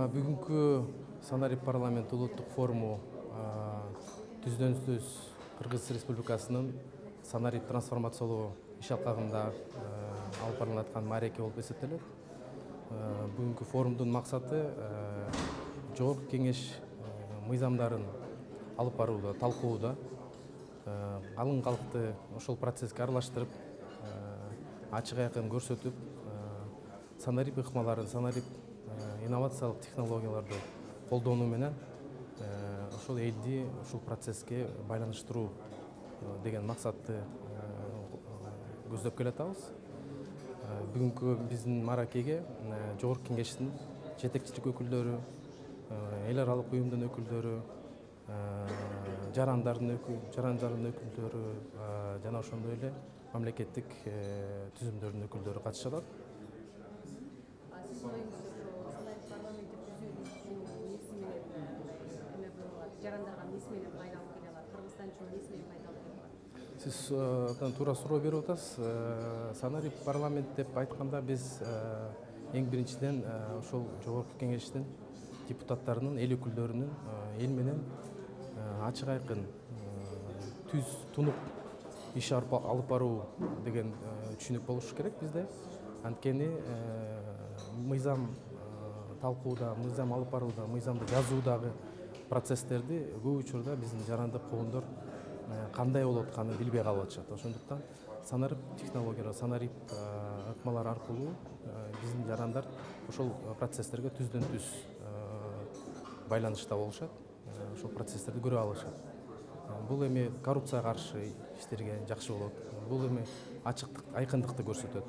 Бүгүнкү Санарип парламент улуттук форуму түздөн-түз Кыргыз Республикасынын Санарип трансформациялоо иш алкагында алып барылып аткан маареке болуп эсептелет. Бүгүнкү форумдун максаты Жогорку Кеңеш мыйзамдарын алып барууда, талкууда, алын калкты ошол процесске аралаштырып, ачык айкын көрсөтүп, Санарип ыкмаларын, Санарип инновациялык технологияларды колдонуу менен ошол элди ушул процесске байланыштыруу деген максатты көздөп келатабыз. Бүгүнкү биздин мааракеге Жогорку Кеңештин жетекчилик өкүлдөрү, эл аралык уюмдун өкүлдөрү, жарандардын өкүлдөрү жана ошондой эле мамлекеттик түзүмдөрдүн өкүлдөрү катышат. Сиз туура суроо берип атасыз. Санарип парламент деп айтканда биз эң биринчиден ошол Жогорку Кеңештин депутаттарынын, эл өкүлдөрүнүн эл менен ачык айкын түз тунук иш алып баруу деген түшүнүк болуш керек бизде. Анткени мыйзам талкууда, мыйзам алып барууда, мыйзамды жазуудагы процесстерди көп учурда биздин жарандык коомдор кандай болуп атканын билбей калып атышат. Ошондуктан Санарип технологиялар, Санарип ыкмалар аркылуу биздин жарандар ошол процесстерге түздөн-түз байланышта болушат, ошол процесстерди көрө алышат. Бул эми коррупцияга каршы иштерге жакшы болот. Бул эми ачыктык, айкындыкты көрсөтөт.